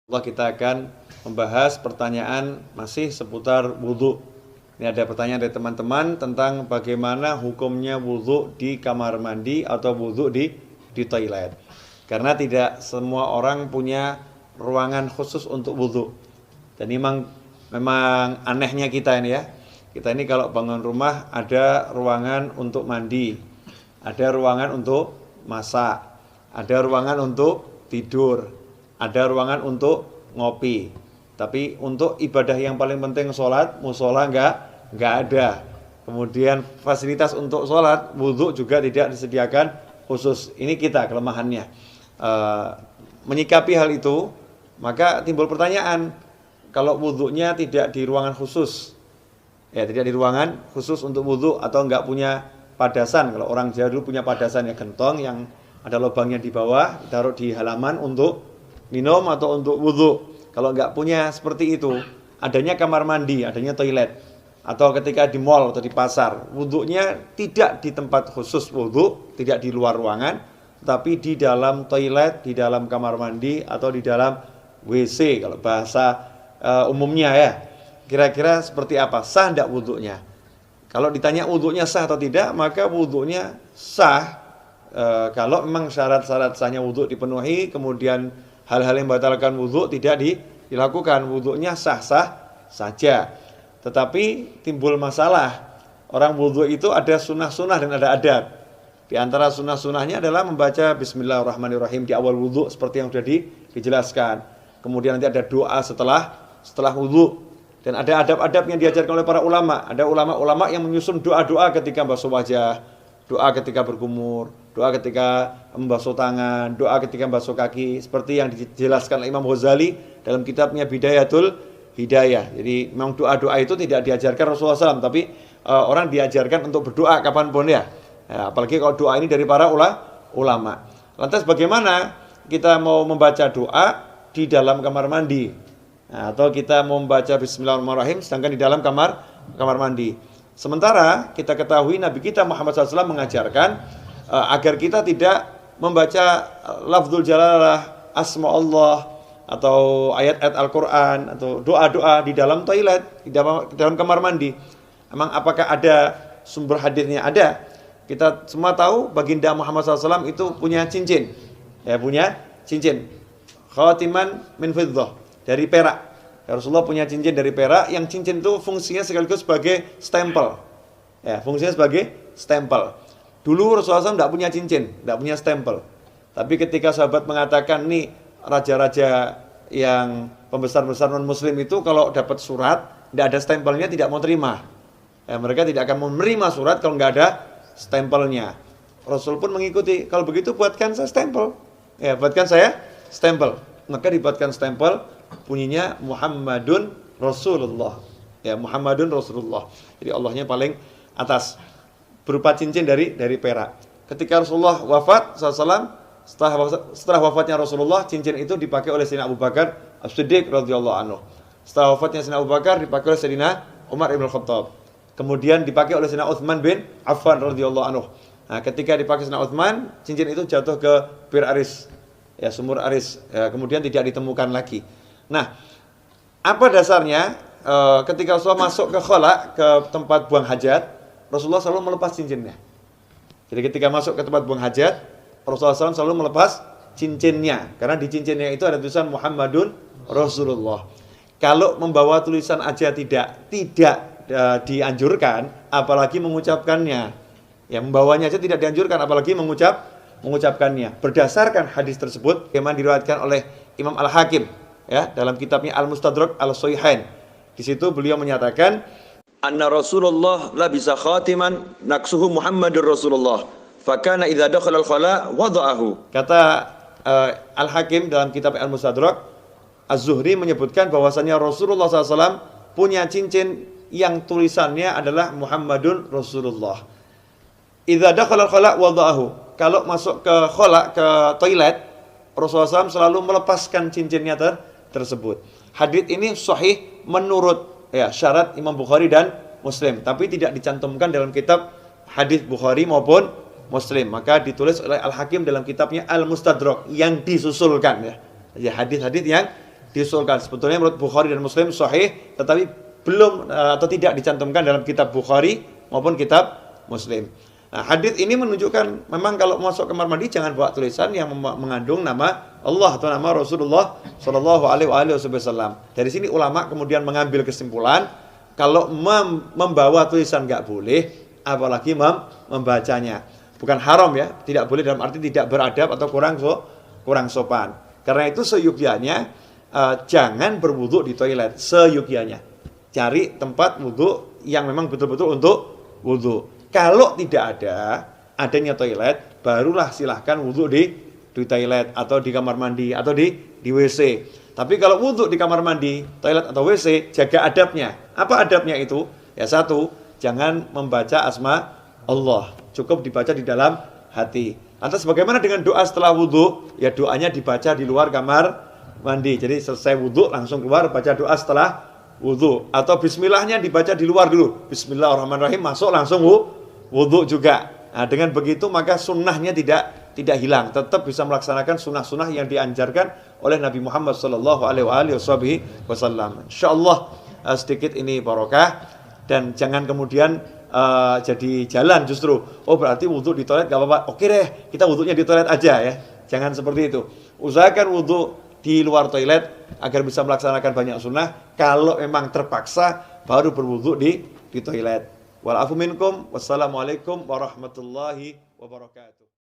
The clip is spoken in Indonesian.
Kita akan membahas pertanyaan masih seputar wudhu. Ini ada pertanyaan dari teman-teman tentang bagaimana hukumnya wudhu di kamar mandi atau wudhu di toilet. Karena tidak semua orang punya ruangan khusus untuk wudhu. Dan memang anehnya kita ini ya. Kita ini kalau bangun rumah ada ruangan untuk mandi, ada ruangan untuk masak, ada ruangan untuk tidur, ada ruangan untuk ngopi. Tapi untuk ibadah yang paling penting sholat, musola enggak ada. Kemudian fasilitas untuk sholat, wudhu juga tidak disediakan khusus. Ini kita kelemahannya. Menyikapi hal itu, maka timbul pertanyaan, kalau wudhunya tidak di ruangan khusus, ya tidak di ruangan khusus untuk wudhu atau enggak punya padasan. Kalau orang Jawa dulu punya padasan ya, gentong yang ada lubangnya di bawah, taruh di halaman untuk minum atau untuk wudhu. Kalau nggak punya seperti itu, adanya kamar mandi, adanya toilet, atau ketika di mall atau di pasar, wudhunya tidak di tempat khusus wudhu, tidak di luar ruangan, tapi di dalam toilet, di dalam kamar mandi, atau di dalam WC kalau bahasa umumnya ya. Kira-kira seperti apa? Sah tidak wudhunya? Kalau ditanya wudhunya sah atau tidak, maka wudhunya sah. Kalau memang syarat-syarat sahnya wudhu dipenuhi, kemudian hal-hal yang membatalkan wudhu tidak dilakukan, wudhunya sah-sah saja. Tetapi timbul masalah, orang wudhu itu ada sunnah-sunnah dan ada adab. Di antara sunnah-sunnahnya adalah membaca Bismillahirrahmanirrahim di awal wudhu seperti yang sudah dijelaskan. Kemudian nanti ada doa setelah wudhu. Dan ada adab-adab yang diajarkan oleh para ulama. Ada ulama-ulama yang menyusun doa-doa ketika basuh wajah, doa ketika berkumur, doa ketika membasuh tangan, doa ketika membasuh kaki, seperti yang dijelaskan oleh Imam Ghazali dalam kitabnya Bidayatul Hidayah. Jadi memang doa-doa itu tidak diajarkan Rasulullah SAW, tapi orang diajarkan untuk berdoa kapanpun ya. Apalagi kalau doa ini dari para ulama. Lantas bagaimana kita mau membaca doa di dalam kamar mandi? Atau kita mau membaca Bismillahirrahmanirrahim sedangkan di dalam kamar mandi. Sementara kita ketahui Nabi kita Muhammad SAW mengajarkan agar kita tidak membaca lafzul jalalah, asma Allah, atau ayat-ayat Al-Quran, atau doa-doa di dalam toilet, di dalam kamar mandi. Emang apakah ada sumber hadisnya? Ada. Kita semua tahu baginda Muhammad SAW itu punya cincin. Ya, punya cincin. Khatiman min fiddah, dari perak. Ya, Rasulullah punya cincin dari perak, yang cincin itu fungsinya sekaligus sebagai stempel. Ya, fungsinya sebagai stempel. Dulu Rasulullah SAW tidak punya cincin, tidak punya stempel. Tapi ketika sahabat mengatakan, nih raja-raja yang pembesar-besar non-muslim itu kalau dapat surat, tidak ada stempelnya tidak mau terima. Ya, mereka tidak akan menerima surat kalau nggak ada stempelnya. Rasul pun mengikuti, kalau begitu buatkan saya stempel. Ya, buatkan saya stempel. Maka dibuatkan stempel, bunyinya Muhammadun Rasulullah. Ya, Muhammadun Rasulullah. Jadi Allahnya paling atas, berupa cincin dari perak. Ketika Rasulullah wafat SAW, setelah wafatnya Rasulullah, cincin itu dipakai oleh Sayyidina Abu Bakar As-Siddiq radhiyallahu anhu. Setelah wafatnya Sayyidina Abu Bakar dipakai oleh Sayyidina Umar ibn Khattab. Kemudian dipakai oleh Sayyidina Utsman bin Affan radhiyallahu anhu. Nah, ketika dipakai Sayyidina Utsman, cincin itu jatuh ke Bir Aris, ya, sumur Aris. Ya, kemudian tidak ditemukan lagi. Nah, apa dasarnya? Ketika Rasulullah masuk ke khala, ke tempat buang hajat, Rasulullah selalu melepas cincinnya. Jadi ketika masuk ke tempat buang hajat, Rasulullah SAW selalu melepas cincinnya. Karena di cincinnya itu ada tulisan Muhammadun Rasulullah. Kalau membawa tulisan aja tidak dianjurkan, apalagi mengucapkannya. Ya, membawanya aja tidak dianjurkan, apalagi mengucapkannya. Berdasarkan hadis tersebut, yang diriwayatkan oleh Imam Al-Hakim, ya, dalam kitabnya Al-Mustadrak Al-Sahihain. Di situ beliau menyatakan, anna Rasulullah labisa khatiman naksuhu Muhammadur Rasulullah fakana idza dakhala al-khala wada'ahu. Kata Al-Hakim dalam kitab Al-Mustadrak, Az-Zuhri menyebutkan bahwasanya Rasulullah SAW punya cincin yang tulisannya adalah Muhammadun Rasulullah. Idza dakhala al-khala wada'ahu. Kalau masuk ke khala, ke toilet, Rasulullah SAW selalu melepaskan cincinnya tersebut. Hadits ini sahih menurut syarat Imam Bukhari dan Muslim, tapi tidak dicantumkan dalam kitab hadis Bukhari maupun Muslim. Maka ditulis oleh Al-Hakim dalam kitabnya Al-Mustadrak yang disusulkan, ya hadis-hadis yang diusulkan. Sebetulnya menurut Bukhari dan Muslim sahih, tetapi belum atau tidak dicantumkan dalam kitab Bukhari maupun kitab Muslim. Nah, hadis ini menunjukkan memang kalau masuk kamar mandi jangan bawa tulisan yang mengandung nama Allah atau nama Rasulullah Shallallahu Alaihi Wasallam. Dari sini ulama kemudian mengambil kesimpulan kalau membawa tulisan nggak boleh, apalagi membacanya. Bukan haram ya, tidak boleh dalam arti tidak beradab atau kurang sopan. Karena itu seyukianya jangan berwudu di toilet, seyukianya. Cari tempat wudu yang memang betul-betul untuk wudu. Kalau tidak adanya toilet, barulah silahkan wudu di toilet atau di kamar mandi atau di WC. Tapi kalau wudu di kamar mandi, toilet atau WC, jaga adabnya. Apa adabnya itu? Ya satu, jangan membaca asma Allah. Cukup dibaca di dalam hati. Lantas bagaimana dengan doa setelah wudu? Ya doanya dibaca di luar kamar mandi. Jadi selesai wudu langsung keluar baca doa setelah wudu. Atau bismillahnya dibaca di luar dulu. Bismillahirrahmanirrahim, masuk langsung wudu juga. Nah, dengan begitu maka sunnahnya tidak hilang, tetap bisa melaksanakan sunnah-sunnah yang dianjarkan oleh Nabi Muhammad Sallallahu Alaihi Wasallam. Insyaallah sedikit ini barokah dan jangan kemudian jadi jalan justru. Oh berarti wudu di toilet gak apa-apa. Oke deh, kita wudunya di toilet aja ya. Jangan seperti itu. Usahakan wudu di luar toilet agar bisa melaksanakan banyak sunnah. Kalau memang terpaksa baru berwudu di toilet. Wal afu minkum. Wassalamualaikum warahmatullahi wabarakatuh.